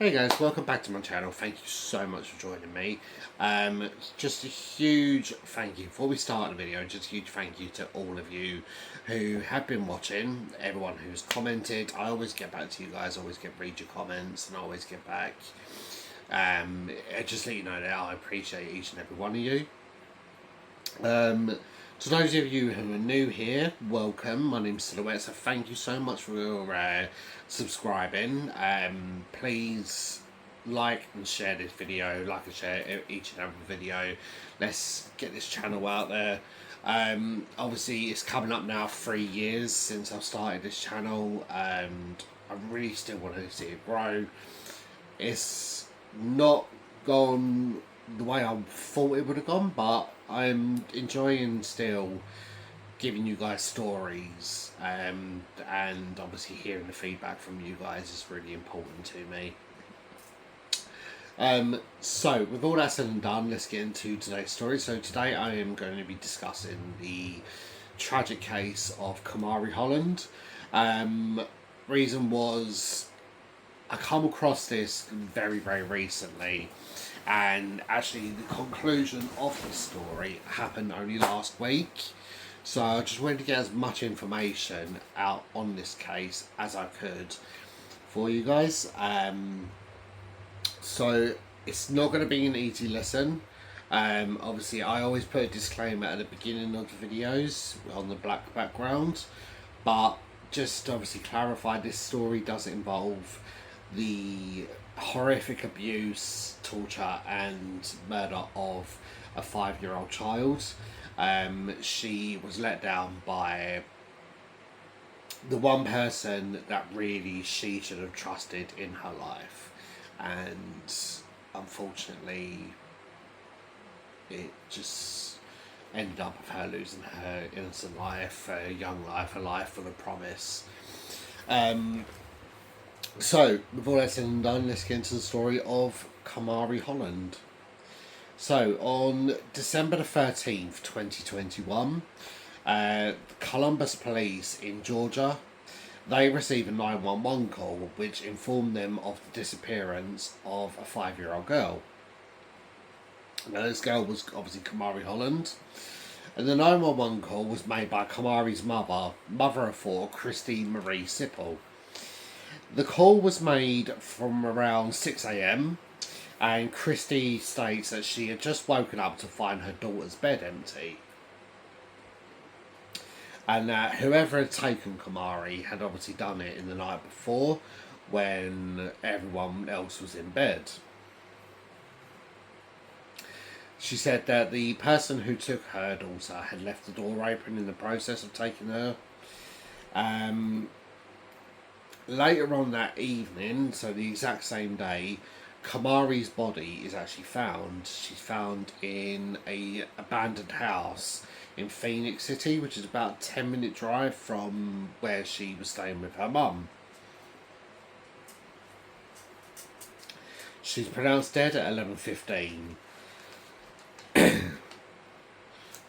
Hey guys, welcome back to my channel. Thank you so much for joining me. Just a huge thank you. Before we start the video, just a huge thank you to all of you who have been watching, everyone who's commented. I always get back to you guys, read your comments and I always get back. Just let you know that I appreciate each and every one of you. To those of you who are new here, welcome. My name's Silhouette, so thank you so much for subscribing. Please like and share this video, like and share each and every video. Let's get this channel out there. Obviously, it's coming up now 3 years since I've started this channel, and I really still want to see it grow. It's not gone the way I thought it would have gone, but I'm enjoying still giving you guys stories, and obviously hearing the feedback from you guys is really important to me. So with all that said and done, let's get into today's story. So today I am going to be discussing the tragic case of Kamarie Holland. Reason was I come across this very recently, and actually the conclusion of the story happened only last week. So I just wanted to get as much information out on this case as I could for you guys. So it's not going to be an easy listen. Obviously I always put a disclaimer at the beginning of the videos on the black background, but just to obviously clarify, this story does involve the horrific abuse, torture and murder of a 5-year-old child. She was let down by the one person that really she should have trusted in her life, and unfortunately it just ended up with her losing her innocent life, a young life, a life full of promise. So, with all that said and done, let's get into the story of Kamarie Holland. So, on December the 13th, 2021, Columbus Police in Georgia, they received a 911 call which informed them of the disappearance of a 5-year-old girl. Now, this girl was obviously Kamarie Holland, and the 911 call was made by Kamarie's mother of four, Christine Marie Sipple. The call was made from around 6 a.m. and Christy states that she had just woken up to find her daughter's bed empty, and that whoever had taken Kamarie had obviously done it in the night before when everyone else was in bed. She said that the person who took her daughter had left the door open in the process of taking her. Later on that evening, so the exact same day, Kamarie's body is actually found. She's found in a abandoned house in Phoenix City, which is about a 10-minute drive from where she was staying with her mum. She's pronounced dead at 11:15.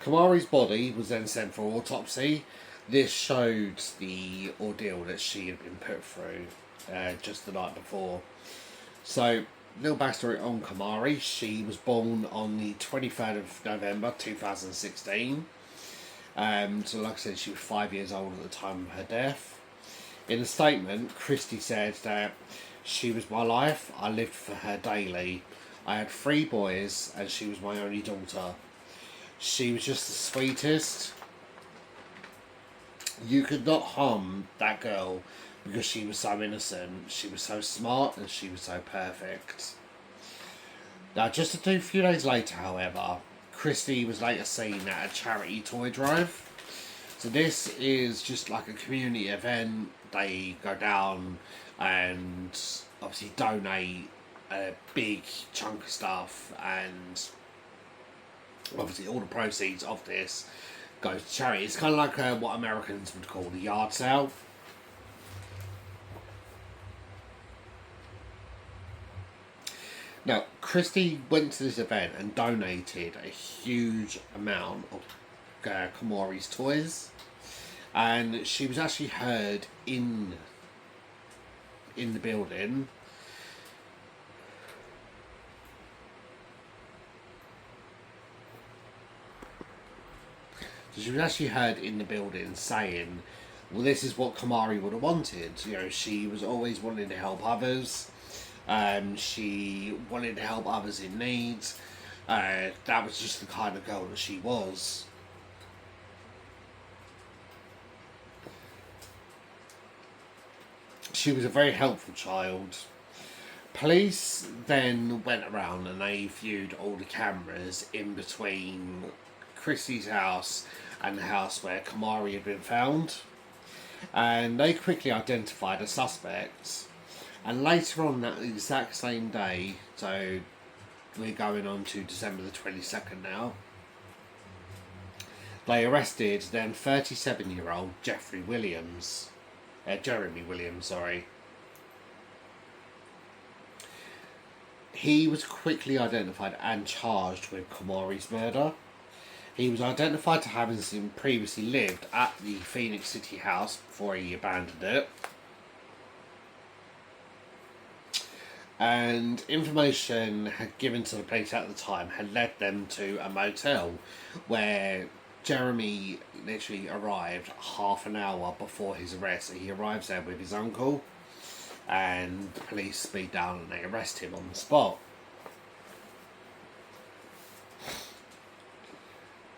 Kamarie's body was then sent for autopsy. This showed the ordeal that she had been put through just the night before. So, little backstory on Kamarie. She was born on the 23rd of November 2016. So like I said, she was 5 years old at the time of her death. In a statement, Christy said that she was my life. I lived for her daily. I had 3 boys and she was my only daughter. She was just the sweetest. You could not harm that girl because she was so innocent, she was so smart, and she was so perfect. Now, just a few days later, however, Christy was later seen at a charity toy drive. So this is just like a community event. They go down and obviously donate a big chunk of stuff, and obviously all the proceeds of this goes to charity. It's kind of like what Americans would call the yard sale. Now, Christy went to this event and donated a huge amount of Kamarie's toys, and she was actually heard in the building So she was actually heard in the building saying, well, this is what Kamarie would have wanted. You know, she was always wanting to help others. She wanted to help others in need. That was just the kind of girl that she was. She was a very helpful child. Police then went around and they viewed all the cameras in between Christie's house and the house where Kamarie had been found. And they quickly identified a suspect. And later on that exact same day, so we're going on to December the 22nd now, they arrested then 37-year-old Jeremy Williams, sorry. He was quickly identified and charged with Kamarie's murder. He was identified to having previously lived at the Phoenix City house before he abandoned it. And information had given to the police at the time had led them to a motel where Jeremy literally arrived half an hour before his arrest. He arrives there with his uncle, and the police speed down and they arrest him on the spot.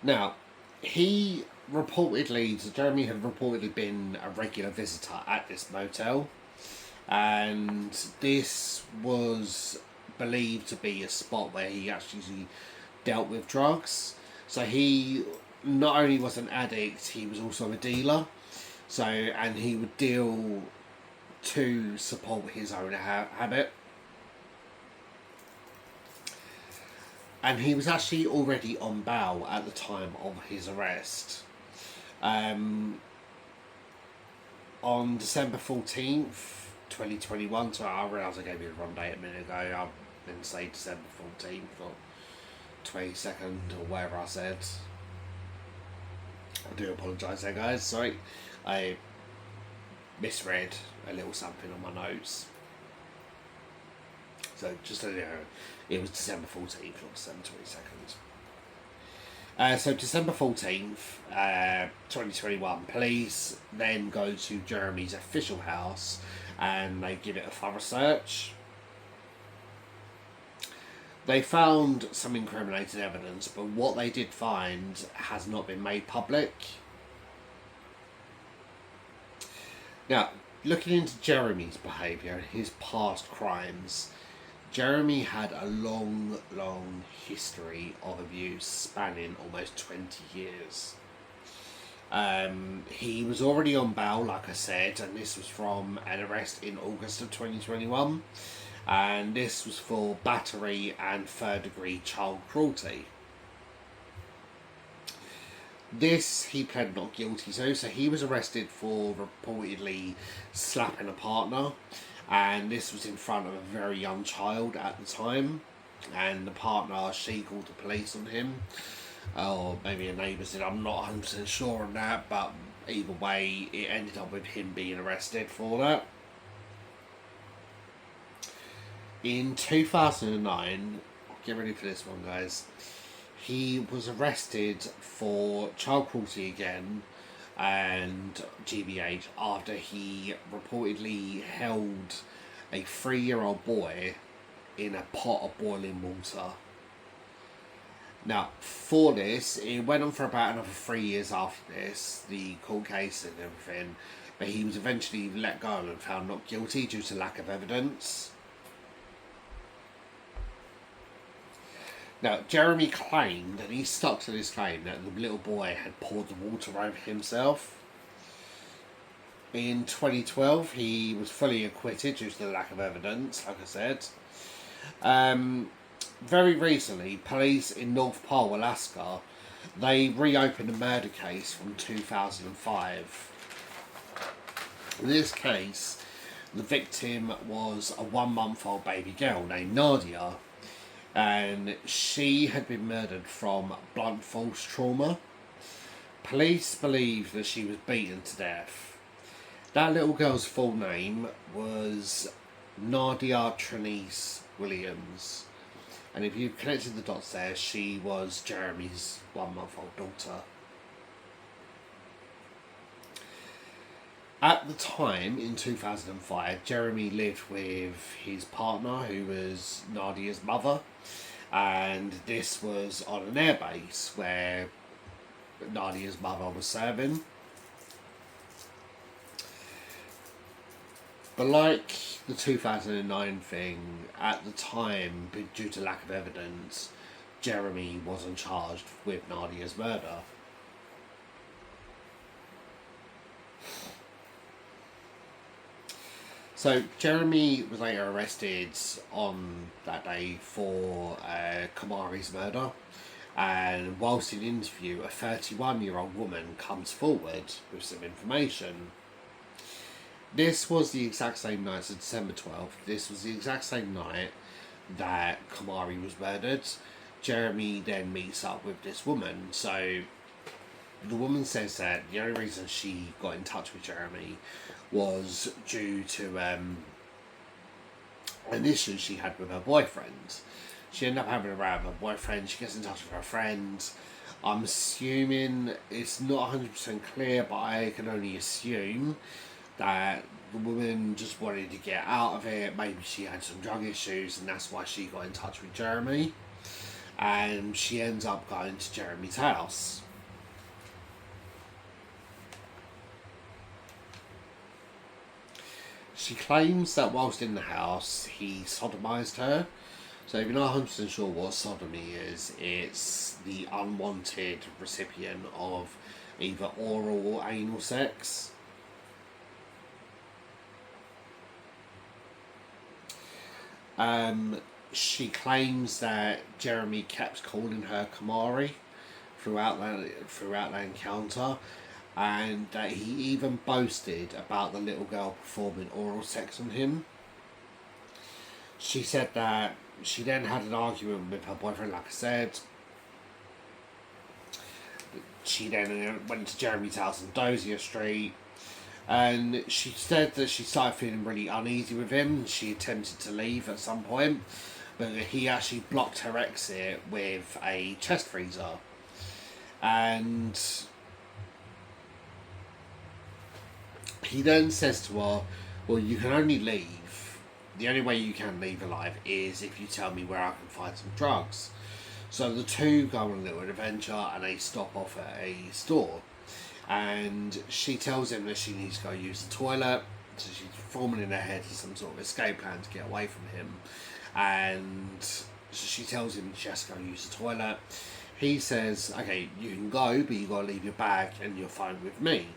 Now, Jeremy had reportedly been a regular visitor at this motel, and this was believed to be a spot where he actually dealt with drugs. So he not only was an addict, he was also a dealer. So, and he would deal to support his own habit. And he was actually already on bail at the time of his arrest. On December 14th, 2021, so I realised I gave you the wrong date a minute ago. I didn't say December 14th or 22nd or whatever I said. I do apologise there, guys. Sorry. I misread a little something on my notes. So just so you know, it was December 14th or December 22nd. So December 14th, 2021, police then go to Jeremy's official house and they give it a thorough search. They found some incriminating evidence, but what they did find has not been made public. Now, looking into Jeremy's behaviour and his past crimes, Jeremy had a long history of abuse spanning almost 20 years. He was already on bail, like I said, and this was from an arrest in August of 2021. And this was for battery and third-degree child cruelty. This he pled not guilty to, so he was arrested for reportedly slapping a partner, and this was in front of a very young child at the time, and the partner, she called the police on him, or maybe a neighbour said, I'm not 100% sure on that, but either way it ended up with him being arrested for that. In 2009, get ready for this one, guys, he was arrested for child cruelty again and GBH after he reportedly held a 3-year-old boy in a pot of boiling water. Now, for this, it went on for about another 3 years after this, the court case and everything, but he was eventually let go and found not guilty due to lack of evidence. Now, Jeremy claimed, and he stuck to this claim, that the little boy had poured the water over himself. In 2012, he was fully acquitted due to the lack of evidence, like I said. Very recently, police in North Pole, Alaska, they reopened a murder case from 2005. In this case, the victim was a 1-month-old baby girl named Nadia, and she had been murdered from blunt force trauma. Police believe that she was beaten to death. That little girl's full name was Nadia Trinice Williams, and if you connected the dots there, she was Jeremy's 1-month-old daughter. At the time, in 2005, Jeremy lived with his partner, who was Nadia's mother, and this was on an airbase where Nadia's mother was serving. But like the 2009 thing, at the time, due to lack of evidence, Jeremy wasn't charged with Nadia's murder. So Jeremy was later arrested on that day for Kamarie's murder, and whilst in interview, a 31-year-old woman comes forward with some information. This was the exact same night, so December 12th, this was the exact same night that Kamarie was murdered. Jeremy then meets up with this woman. So the woman says that the only reason she got in touch with Jeremy was due to an issue she had with her boyfriend. She ended up having a row with her boyfriend. She gets in touch with her friend. I'm assuming, it's not 100% clear, but I can only assume that the woman just wanted to get out of it. Maybe she had some drug issues and that's why she got in touch with Jeremy. And she ends up going to Jeremy's house. She claims that whilst in the house, he sodomized her. So if you're not 100% sure what sodomy is, it's the unwanted recipient of either oral or anal sex. She claims that Jeremy kept calling her Kamarie throughout that encounter, and that he even boasted about the little girl performing oral sex on him. She said that she then had an argument with her boyfriend, like I said. She then went to Jeremy's house on Dozier Street, and she said that she started feeling really uneasy with him. She attempted to leave at some point, but he actually blocked her exit with a chest freezer. And he then says to her, well, you can only leave. The only way you can leave alive is if you tell me where I can find some drugs. So the two go on a little adventure and they stop off at a store. And she tells him that she needs to go use the toilet. So she's forming in her head some sort of escape plan to get away from him. And so she tells him she has to go use the toilet. He says, okay, you can go, but you got to leave your bag and your phone with me.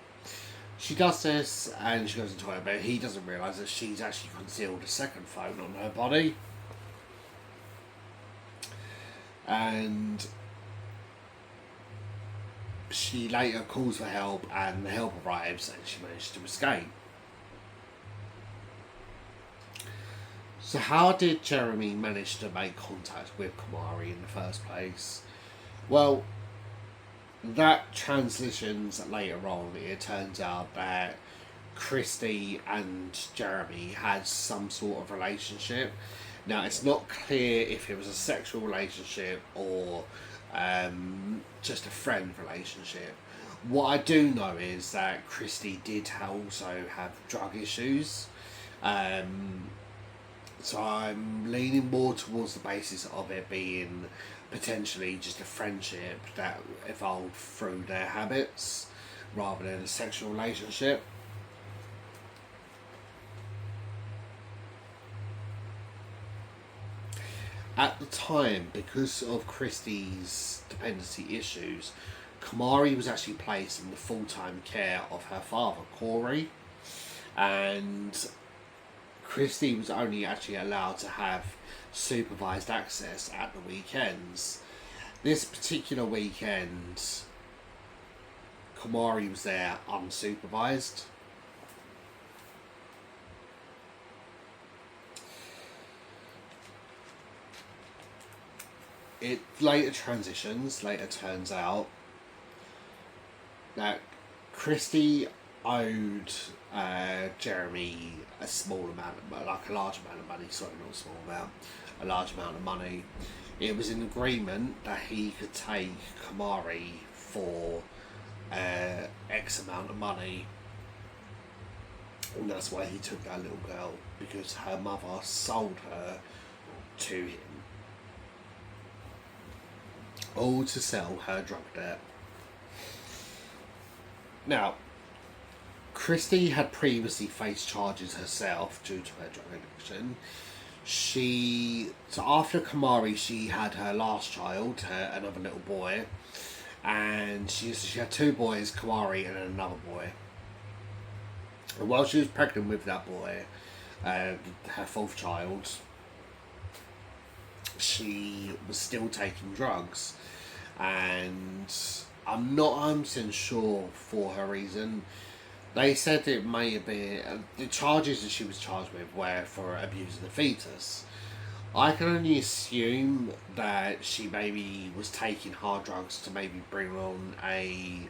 She does this and she goes into the toilet, but he doesn't realise that she's actually concealed a second phone on her body. And she later calls for help and the help arrives and she manages to escape. So how did Jeremy manage to make contact with Kamarie in the first place? Well, that transitions later on. It turns out that Christy and Jeremy had some sort of relationship. Now, it's not clear if it was a sexual relationship or just a friend relationship. What I do know is that Christy did also have drug issues. So I'm leaning more towards the basis of it being potentially just a friendship that evolved through their habits rather than a sexual relationship. At the time, because of Christie's dependency issues, Kamarie was actually placed in the full-time care of her father, Corey, and Christie was only actually allowed to have supervised access at the weekends. This particular weekend, Kamarie was there unsupervised. It later turns out that Christie owed Jeremy a small amount of, like a large amount of money, sorry, not a small amount, a large amount of money. It was an agreement that he could take Kamarie for X amount of money. And that's why he took that little girl, because her mother sold her to him. All to sell her drug debt. Now, Christy had previously faced charges herself due to her drug addiction. So after Kamarie, she had her last child, another little boy, and she had two boys, Kamarie and another boy. And while she was pregnant with that boy, her fourth child, she was still taking drugs, and I'm not 100% sure for her reason. They said it may have been the charges that she was charged with were for abusing the fetus. I can only assume that she maybe was taking hard drugs to maybe bring on a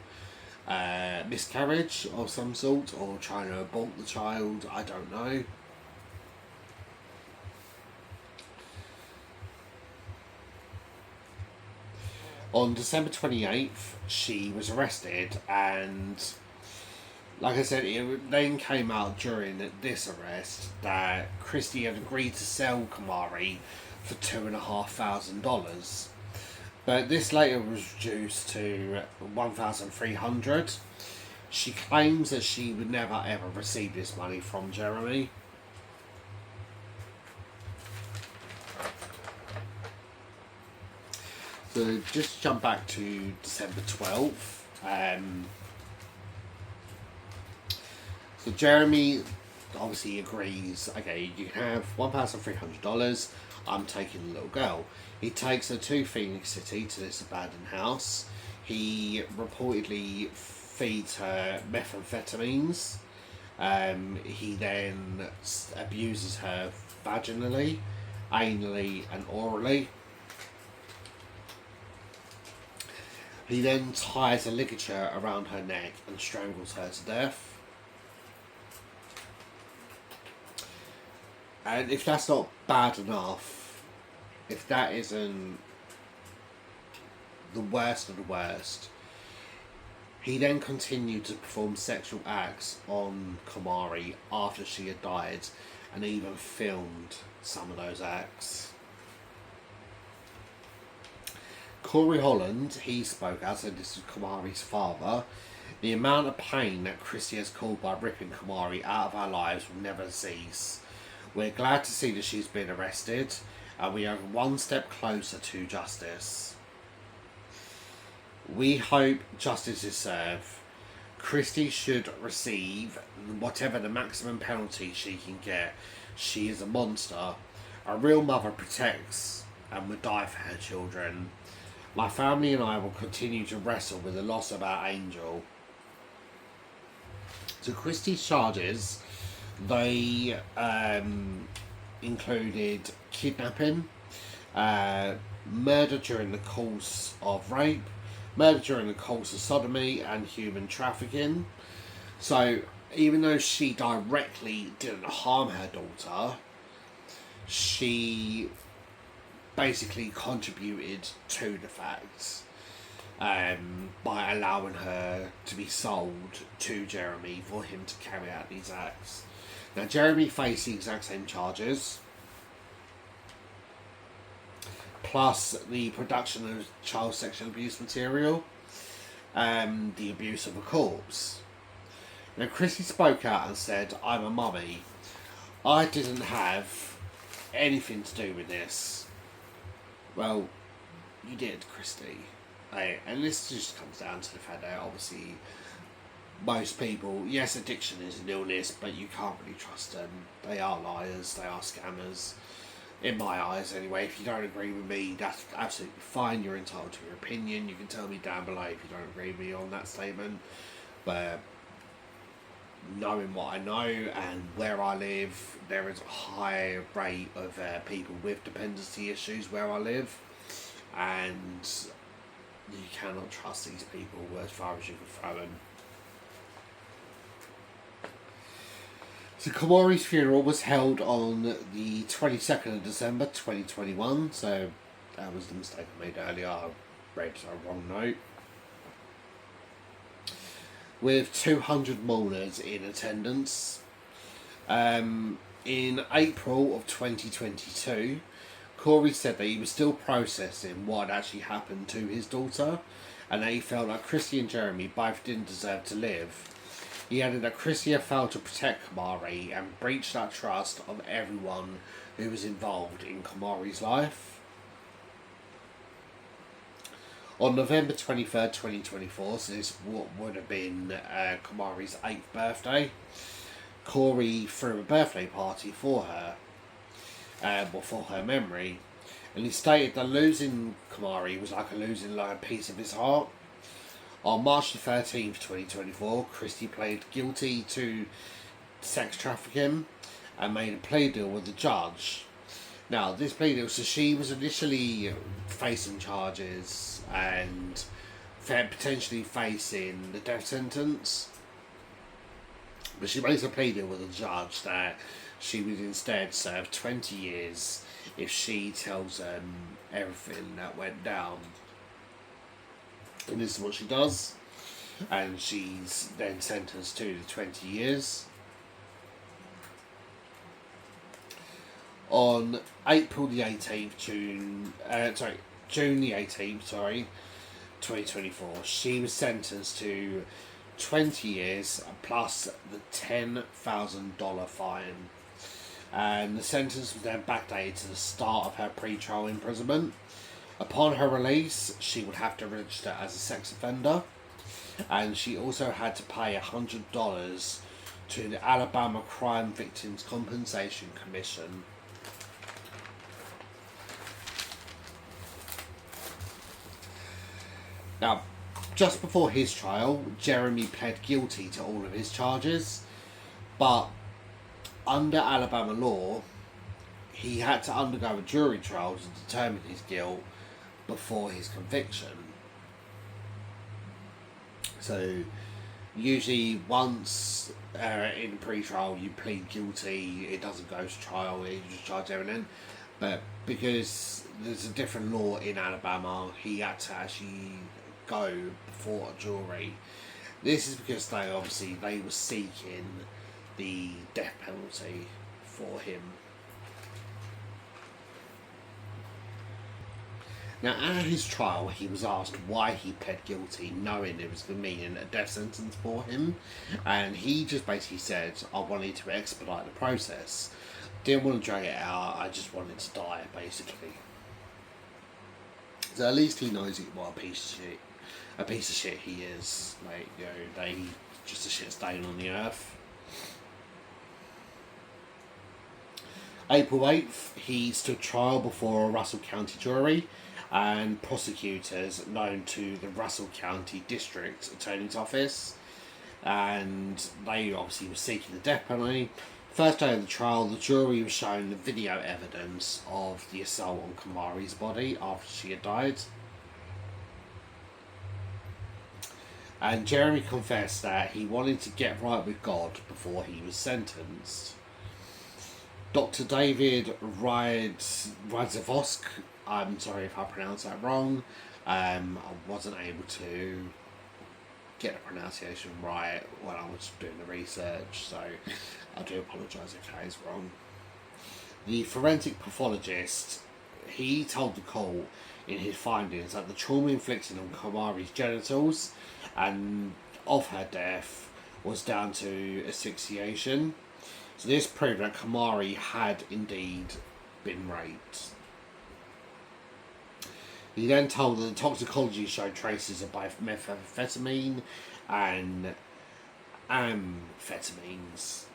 miscarriage of some sort, or trying to abort the child. I don't know. On December 28th, she was arrested, and like I said, it then came out during this arrest that Christy had agreed to sell Kamarie for $2,500. But this later was reduced to $1,300. She claims that she would never ever receive this money from Jeremy. So just jump back to December 12th. So Jeremy obviously agrees, okay, you can have $1,300, I'm taking the little girl. He takes her to Phoenix City to this abandoned house. He reportedly feeds her methamphetamines. He then abuses her vaginally, anally and orally. He then ties a ligature around her neck and strangles her to death. And if that's not bad enough, if that isn't the worst of the worst, he then continued to perform sexual acts on Kamarie after she had died, and even filmed some of those acts. Holland, he spoke out, so this is Kamarie's father. The amount of pain that Christy has caused by ripping Kamarie out of our lives will never cease. We're glad to see that she's been arrested, and we are one step closer to justice. We hope justice is served. Christy should receive whatever the maximum penalty she can get. She is a monster. A real mother protects and would die for her children. My family and I will continue to wrestle with the loss of our angel. So Christy's charges, they included kidnapping, murder during the course of rape, murder during the course of sodomy, and human trafficking. So even though she directly didn't harm her daughter, she basically contributed to the facts by allowing her to be sold to Jeremy for him to carry out these acts. Now, Jeremy faced the exact same charges, plus the production of child sexual abuse material and the abuse of a corpse. Now, Chrissy spoke out and said, "I'm a mummy. I didn't have anything to do with this." Well, you did, Christy. And this just comes down to the fact that obviously most people, yes, addiction is an illness, but you can't really trust them. They are liars, they are scammers. In my eyes, anyway. If you don't agree with me, that's absolutely fine. You're entitled to your opinion. You can tell me down below if you don't agree with me on that statement. But knowing what I know and where I live, there is a high rate of people with dependency issues where I live, and you cannot trust these people as far as you can throw them. So Kamarie's funeral was held on the 22nd of December 2021, so that was the mistake I made earlier. I read a wrong note. With 200 mourners in attendance. In April of 2022, Corey said that he was still processing what had actually happened to his daughter, and that he felt like Chrissy and Jeremy both didn't deserve to live. He added that Chrissy had failed to protect Kamarie and breached that trust of everyone who was involved in Kamarie's life. On November 23rd, 2024, so this would have been Kamarie's 8th birthday, Corey threw a birthday party for her, for her memory, and he stated that losing Kamarie was like losing a piece of his heart. On March the 13th, 2024, Christie pleaded guilty to sex trafficking and made a plea deal with the judge. Now, this plea deal, so she was initially facing charges and potentially facing the death sentence. But she makes a plea deal with the judge that she would instead serve 20 years if she tells them everything that went down. And this is what she does. And she's then sentenced to the 20 years. On April the 18th, June the 18th, 2024, she was sentenced to 20 years plus the $10,000 fine. And the sentence was then backdated to the start of her pre-trial imprisonment. Upon her release, she would have to register as a sex offender, and she also had to pay $100 to the Alabama Crime Victims Compensation Commission. Now, just before his trial, Jeremy pled guilty to all of his charges, but under Alabama law, he had to undergo a jury trial to determine his guilt before his conviction. So, usually once in pre-trial you plead guilty, it doesn't go to trial, you just charge everything. But because there's a different law in Alabama, he had to actually go before a jury. This is because they were seeking the death penalty for him. Now, at his trial, he was asked why he pled guilty, knowing it was going to mean a death sentence for him, and he just basically said, I wanted to expedite the process. Didn't want to drag it out, I just wanted to die, basically. So at least he knows what a piece of shit he is. They just a shit stain on the earth. April 8th, he stood trial before a Russell County jury and prosecutors known to the Russell County District Attorney's Office, and they obviously were seeking the death penalty. First day of the trial, the jury was shown the video evidence of the assault on Kamarie's body after she had died. And Jeremy confessed that he wanted to get right with God before he was sentenced. Dr. David Radzavosk, I'm sorry if I pronounced that wrong. I wasn't able to get the pronunciation right when I was doing the research, so I do apologise if that is wrong. The forensic pathologist, he told the court in his findings that the trauma inflicted on Kamarie's genitals and of her death was down to asphyxiation. So this proved that Kamarie had indeed been raped. He then told that the toxicology showed traces of both methamphetamine and amphetamines.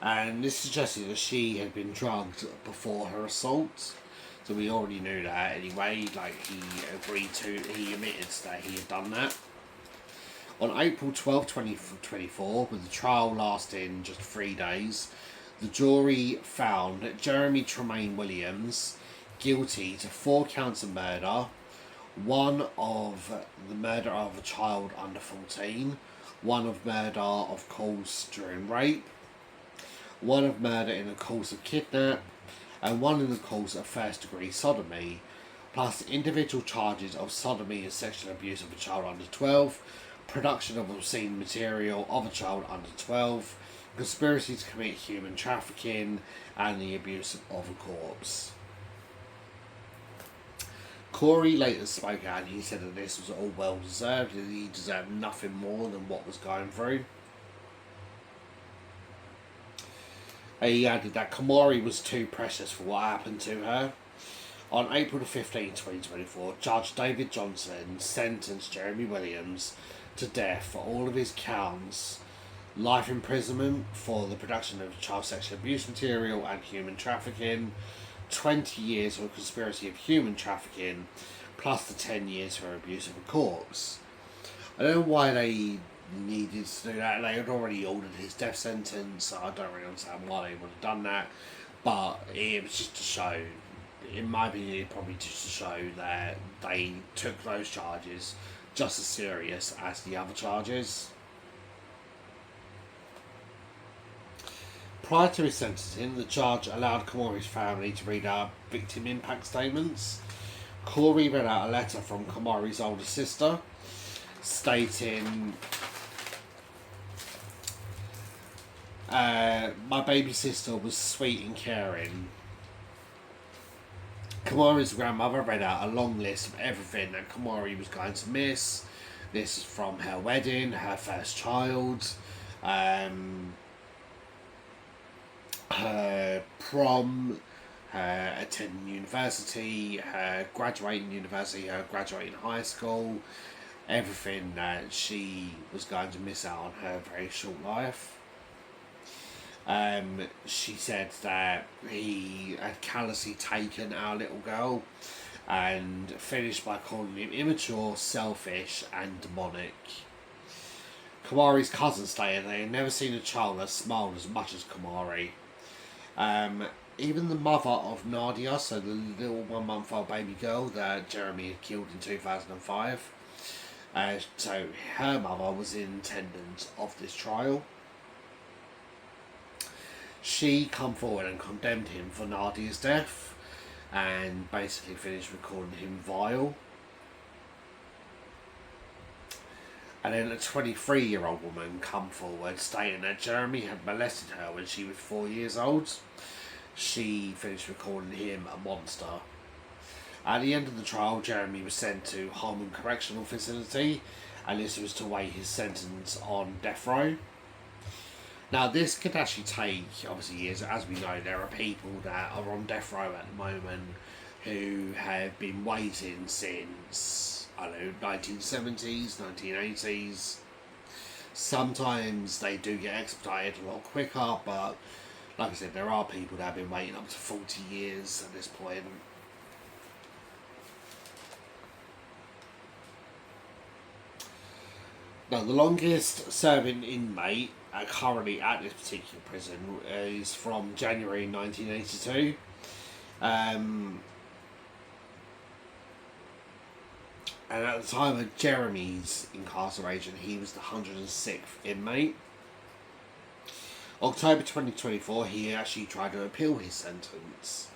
And this suggested that she had been drugged before her assault. So we already knew that anyway, he admitted that he had done that. On April 12, 2024, with the trial lasting just 3 days, the jury found Jeremy Tremaine Williams guilty to 4 counts of murder, 1 of the murder of a child under 14, 1 of murder of course during rape, 1 of murder in the course of kidnap, and 1 in the course of first-degree sodomy, plus individual charges of sodomy and sexual abuse of a child under 12, production of obscene material of a child under 12, conspiracy to commit human trafficking, and the abuse of a corpse. Corey later spoke out and he said that this was all well deserved, and he deserved nothing more than what was going through. He added that Kamarie was too precious for what happened to her. On April 15, 2024, Judge David Johnson sentenced Jeremy Williams to death for all of his counts: life imprisonment for the production of child sexual abuse material and human trafficking, 20 years for conspiracy of human trafficking, plus the 10 years for abuse of a corpse. I don't know why they needed to do that. They had already ordered his death sentence, so I don't really understand why they would have done that. But it was just to show, in my opinion, probably just to show that they took those charges just as serious as the other charges. Prior to his sentencing, the judge allowed Kamarie's family to read out victim impact statements. Corey read out a letter from Kamarie's older sister stating, my baby sister was sweet and caring. Kamarie's grandmother read out a long list of everything that Kamarie was going to miss. This is from her wedding, her first child, her prom, her attending university, her graduating university, her graduating high school, everything that she was going to miss out on her very short life. She said that he had callously taken our little girl and finished by calling him immature, selfish and demonic. Kamarie's cousin stated they had never seen a child that smiled as much as Kamarie. Even the mother of Nadia, so the little 1-month-old baby girl that Jeremy had killed in 2005, so her mother was in attendance of this trial. She come forward and condemned him for Nadia's death and basically finished recalling him vile. And then a 23-year-old woman come forward stating that Jeremy had molested her when she was 4 years old. She finished recalling him a monster. At the end of the trial, Jeremy was sent to Holland Correctional Facility, and this was to wait his sentence on death row. Now, this could actually take, obviously, years. As we know, there are people that are on death row at the moment who have been waiting since, 1970s, 1980s. Sometimes they do get expedited a lot quicker, but like I said, there are people that have been waiting up to 40 years at this point. Now, the longest serving inmate currently at this particular prison is from January 1982. And at the time of Jeremy's incarceration, he was the 106th inmate. October 2024, he actually tried to appeal his sentence.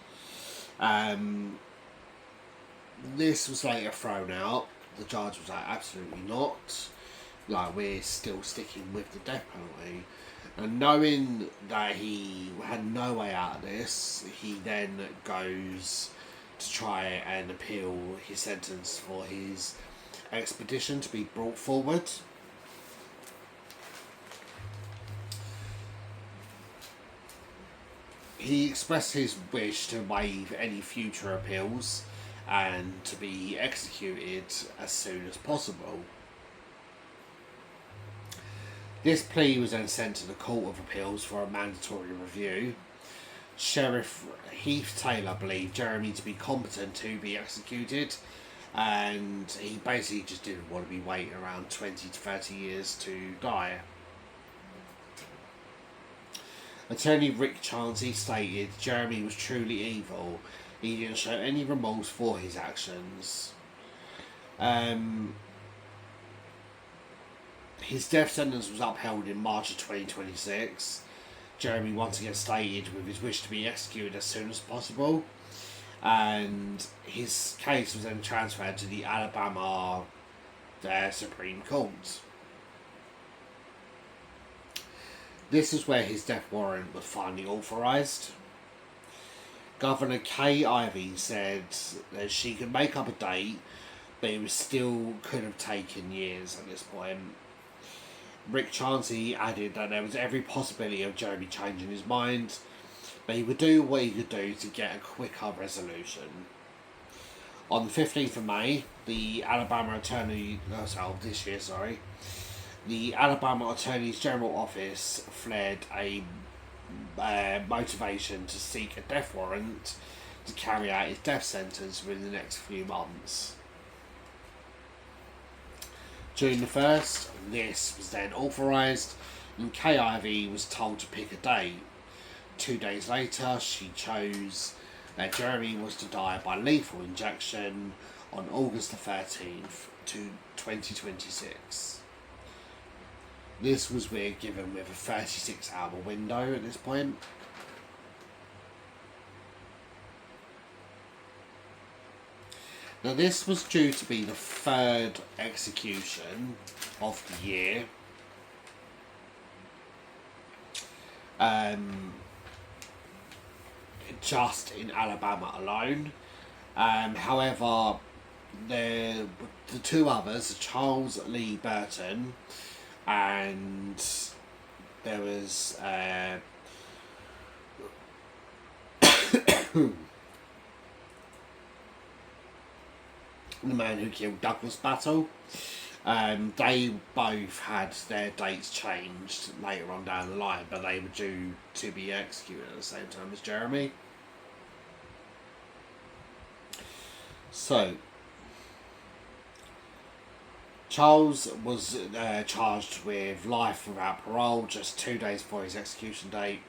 This was later thrown out. The judge was like, absolutely not. Like, we're still sticking with the death penalty. And knowing that he had no way out of this, he then goes to try and appeal his sentence for his expedition to be brought forward. He expressed his wish to waive any future appeals and to be executed as soon as possible. This plea was then sent to the Court of Appeals for a mandatory review. Sheriff Heath Taylor believed Jeremy to be competent to be executed, and he basically just didn't want to be waiting around 20 to 30 years to die. Attorney Rick Chauncey stated Jeremy was truly evil. He didn't show any remorse for his actions. His death sentence was upheld in March of 2026. Jeremy once again stated with his wish to be executed as soon as possible, and his case was then transferred to the Alabama Supreme Court. This is where his death warrant was finally authorised. Governor Kay Ivey said that she could make up a date, but it was still could have taken years at this point. Rick Chauncey added that there was every possibility of Jeremy changing his mind, but he would do what he could do to get a quicker resolution. On the 15th of May, the Alabama Attorney, the Alabama Attorney General Office fled a motivation to seek a death warrant to carry out his death sentence within the next few months. June the 1st, this was then authorised, and Kay Ivey was told to pick a date. 2 days later, she chose that Jeremy was to die by lethal injection on August the 13th, 2026. This was given with a 36-hour window at this point. Now this was due to be the third execution of the year. Just in Alabama alone. However, the two others, Charles Lee Burton, and there was the man who killed Douglas Battle. They both had their dates changed later on down the line, but they were due to be executed at the same time as Jeremy. So, Charles was charged with life without parole just 2 days before his execution date.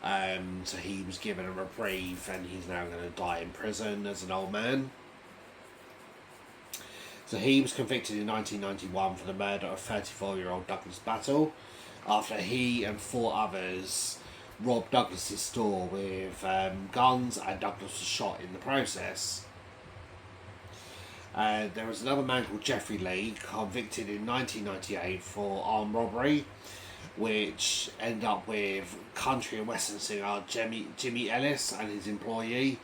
So he was given a reprieve, and he's now going to die in prison as an old man. So he was convicted in 1991 for the murder of 34-year-old Douglas Battle, after he and 4 others robbed Douglas's store with guns, and Douglas was shot in the process. There was another man called Jeffrey Lee, convicted in 1998 for armed robbery, which ended up with country and western singer Jimmy Ellis and his employee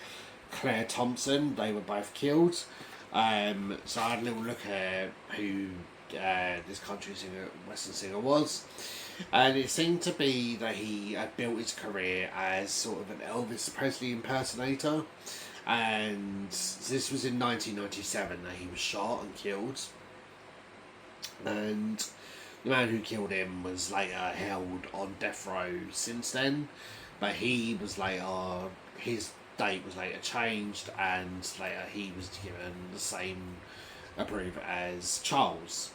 Claire Thompson. They were both killed. So I had a little look at who this country singer, western singer was, and it seemed to be that he had built his career as sort of an Elvis Presley impersonator, and this was in 1997 that he was shot and killed, and the man who killed him was later held on death row since then, but he was later, his date was later changed, and later he was given the same approve as Charles.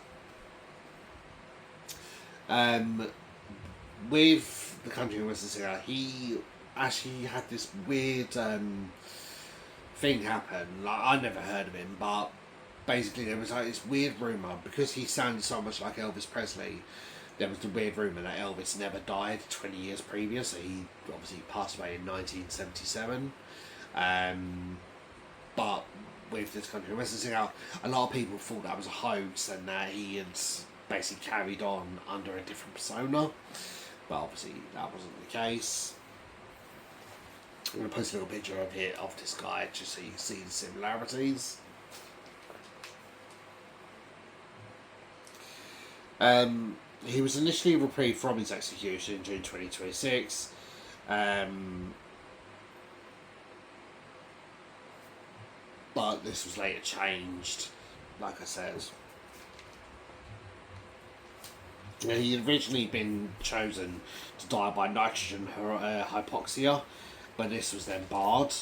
With the country of Western Singer, he actually had this weird thing happen. Like, I never heard of him, but basically there was like this weird rumour, because he sounded so much like Elvis Presley. There was the weird rumour that Elvis never died 20 years previous. So he obviously passed away in 1977. But with this country western singer, a lot of people thought that was a hoax, and that he had basically carried on under a different persona. But obviously that wasn't the case. I'm going to post a little picture of this guy just so you can see the similarities. He was initially reprieved from his execution in June 2026. But this was later changed, like I said. He had originally been chosen to die by nitrogen hypoxia, but this was then barred.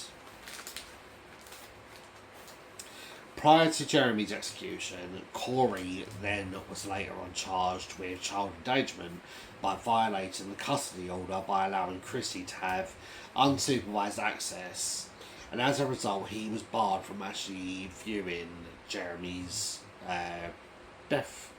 Prior to Jeremy's execution, Corey then was later on charged with child endangerment by violating the custody order by allowing Christie to have unsupervised access, and as a result he was barred from actually viewing Jeremy's death.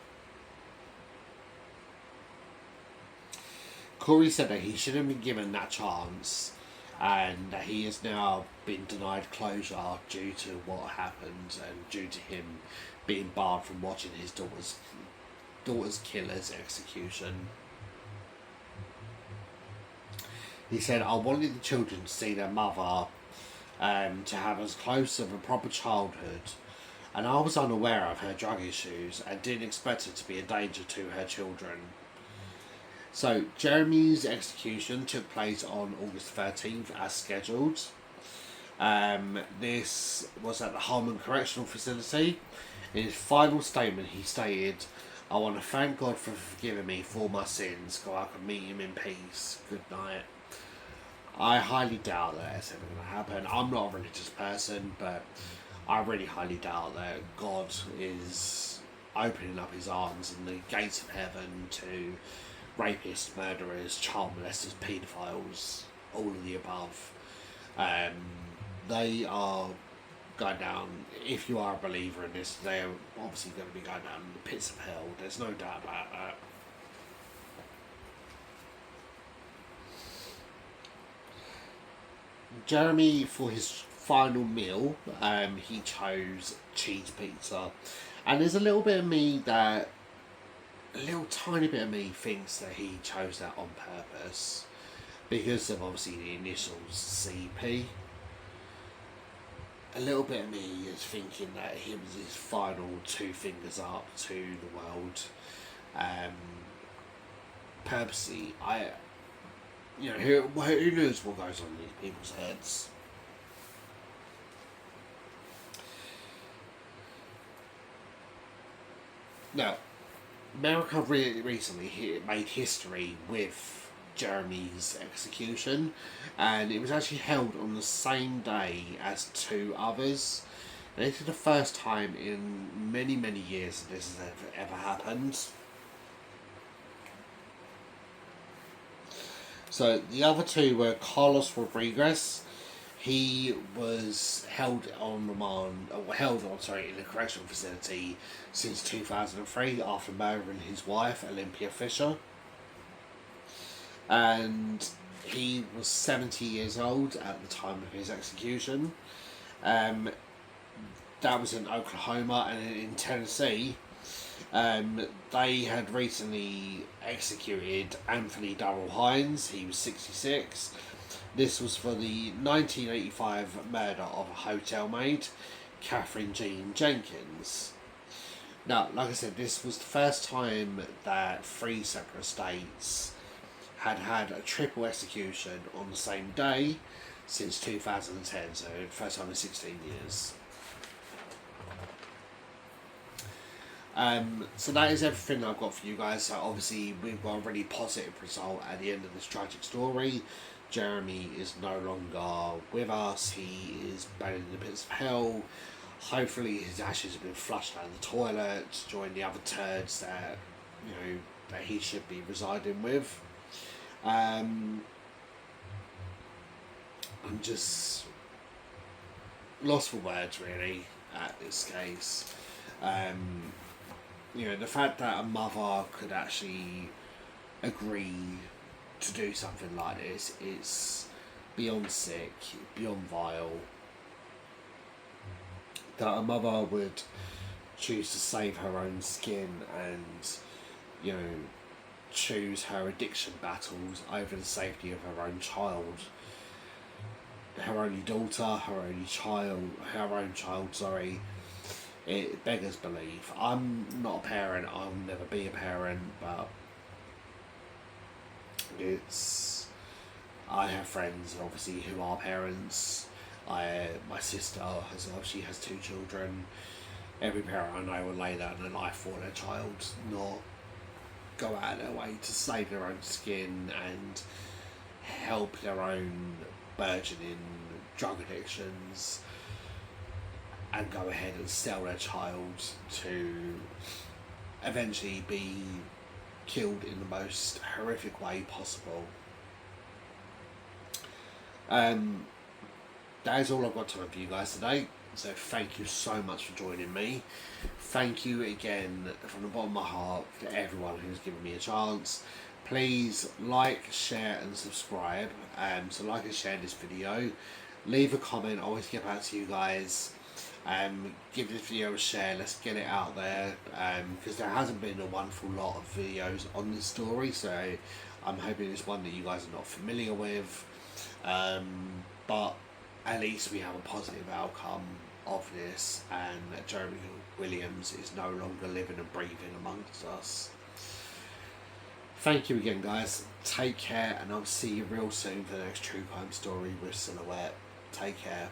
Corey said that he should have been given that chance, and that he has now been denied closure due to what happened, and due to him being barred from watching his daughter's killer's execution. He said, I wanted the children to see their mother, to have as close of a proper childhood, and I was unaware of her drug issues and didn't expect her to be a danger to her children. So Jeremy's execution took place on August 13th as scheduled. This was at the Holland Correctional Facility. In his final statement, he stated, I want to thank God for forgiving me for my sins, so I can meet him in peace. Good night. I highly doubt that it's ever going to happen. I'm not a religious person, but I really highly doubt that God is opening up his arms and the gates of heaven to rapists, murderers, child molesters, paedophiles, all of the above. They are going down, if you are a believer in this, they're obviously going to be going down in the pits of hell. There's no doubt about that. Jeremy, for his final meal, he chose cheese pizza. And there's a little bit of me that, a little tiny bit of me thinks that he chose that on purpose. Because of obviously the initials CP. A little bit of me is thinking that he was his final two fingers up to the world. Purposely, who knows what goes on in these people's heads. Now, America recently made history with Jeremy's execution, and it was actually held on the same day as two others. And this is the first time in many, many years that this has ever happened. So the other two were Carlos Rodriguez. He was held in the correctional facility since 2003 after murdering his wife, Olympia Fisher. And he was 70 years old at the time of his execution. That was in Oklahoma, and in Tennessee, they had recently executed Anthony Darrell Hines. He was 66. This was for the 1985 murder of a hotel maid, Catherine Jean Jenkins. Now, like I said, this was the first time that three separate states had a triple execution on the same day since 2010, so first time in 16 years. So that is everything I've got for you guys. So obviously we've got a really positive result at the end of this tragic story. Jeremy is no longer with us. He is buried in the pits of hell. Hopefully his ashes have been flushed down the toilet, join the other turds that that he should be residing with. I'm just lost for words really at this case. The fact that a mother could actually agree to do something like this is beyond sick, beyond vile. That a mother would choose to save her own skin and, choose her addiction battles over the safety of her own child. Her only daughter, her own child, it beggars belief. I'm not a parent, I'll never be a parent, but I have friends obviously who are parents. My sister she has two children. Every parent I know will lay down their life for their child, not go out of their way to save their own skin and help their own burgeoning drug addictions, and go ahead and sell their child to eventually be killed in the most horrific way possible. That is all I've got time for you guys today. So thank you so much for joining me. Thank you again from the bottom of my heart to everyone who's given me a chance. Please like, share and subscribe. So like and share this video. Leave a comment, I always get back to you guys. Give this video a share, let's get it out there, because there hasn't been a wonderful lot of videos on this story, so I'm hoping it's one that you guys are not familiar with, but at least we have a positive outcome of this, and that Jeremy Williams is no longer living and breathing amongst us. Thank you again, guys. Take care, and I'll see you real soon for the next true crime story with Silhouette. Take care.